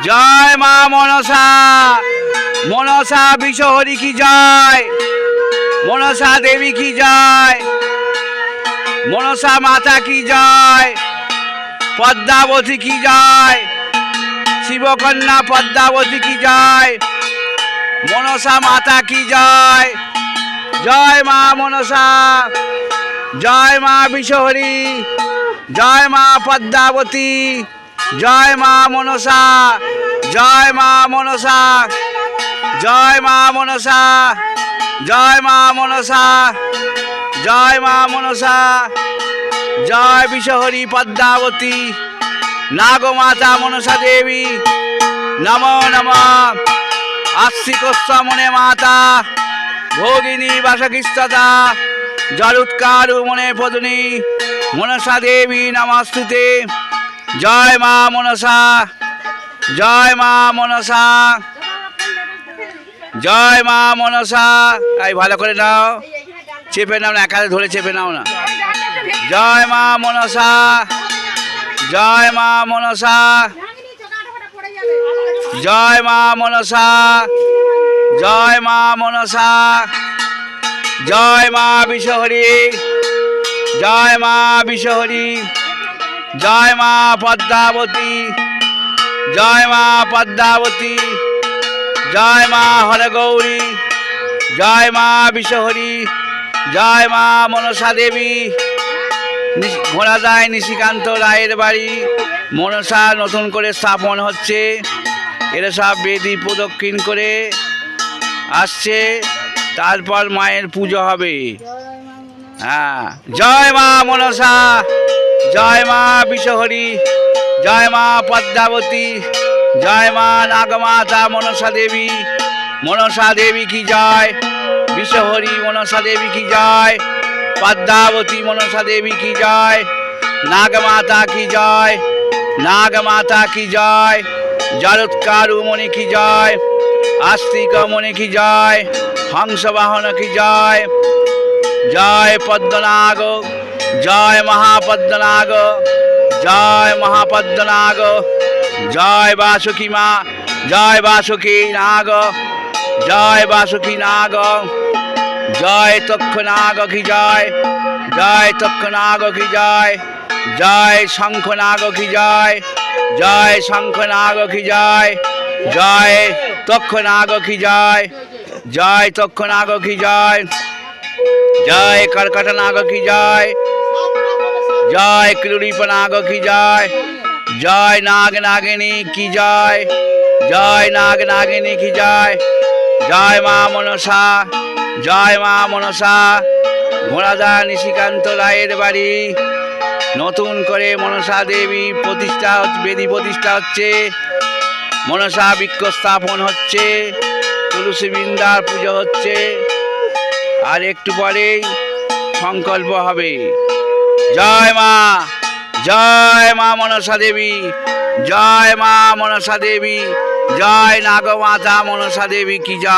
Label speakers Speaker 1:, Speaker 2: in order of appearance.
Speaker 1: জয় মা মনসা, মনসা বিশ্বহরি কি জয়, মনসা দেবী কি জয়, মনসা মাতা কি জয়, পদ্মাবতী কি জয়, শিবকন্যা পদ্মাবতী কি জয়, মনসা মাতা কি জয়। জয় মা মনসা, জয় মা বিশ্বহরি, জয় মা পদ্মাবতী, জয় মা মনসা, জয় মা মনসা, জয় মা মনসা, জয় মা মনসা, জয় মা মনসা, জয় বিশ্বহরি পদ্মাবতী, নাগমাতা মনসা দেবী, নমো নমঃ। আস্তিকস্য মনে মাতা, ভোগিনী বাসকিস্ততা, জলুৎকারু মনে পদনী, মনসা দেবী নমস্তুতে। জয় মা মনসা, জয় মা মনসা, জয় মা মনসা। এই ভালো করে নাও, চেপে নাও না, একালে ধরে চেপে নাও না। জয় মা মনসা, জয় মা মনসা, জয় মা মনসা, জয় মা মনসা, জয় মা বিশ্বহরি, জয় মা বিশ্বহরি, জয় মা পদ্মাবতী, জয় মা পদ্মাবতী, জয় মা হরগৌরী, জয় মা বিশ্বহরি, জয় মা মনসা দেবী। ঘোড়াদায় নিশিকান্ত রায়ের বাড়ি মনসা নতুন করে স্থাপন হচ্ছে। এরা সব বেদি প্রদক্ষিণ করে আসছে, তারপর মায়ের পুজো হবে। হ্যাঁ, জয় মা মনসা, জয় মা বিশ্বহরি, জয় মা পদ্মাবতী, জয় মা নাগমাতা মনসা দেবী, মনসা দেবী কি জয়, বিশ্বহরি মনসা দেবী কি জয়, পদ্মাবতী মনসা দেবী কি জয়, নাগমাতা কি জয়, নাগমাতা কি জয়, জলৎকারু মণি কি জয়, আস্তিক মণি কি জয়, হংসবাহন কি জয়। জয় পদ্মনাগ, জয় মহাপদ্মনাগ, জয় মহাপদ্মনাগ, জয় বাসুকী মা, জয় বাসুকী নাগ, জয় বাসুকী নাগ, জয় তক্ষনাগ কি জয়, জয় তক্ষনাগ কি জয়, জয় শঙ্খনাগ কি জয়, জয় শঙ্খনাগ কি জয়, জয় তক্ষনাগ কি জয়, জয় তক্ষনাগ কি জয়, জয় কর্কটনাগ কি জয়, জয় ক্রীড়িপনাগ কি জয়, জয় নাগ নাগিনী কি জয়, জয় নাগ নাগিনী কি জয়। জয় মা মনসা, জয় মা মনসা। ঘোড়াদা নিশিকান্ত রায়ের বাড়ি নতুন করে মনসা দেবী প্রতিষ্ঠা, বেদি প্রতিষ্ঠা হচ্ছে, মনসা বৃক্ষ স্থাপন হচ্ছে, তুলসী বৃন্দার পুজো হচ্ছে, আর একটু পরেই সংকল্প হবে। জয় মা, জয় মা মনসা দেবী, জয় মা মনসা দেবী, জয় নাগমাতা মনসা দেবী কি জয়।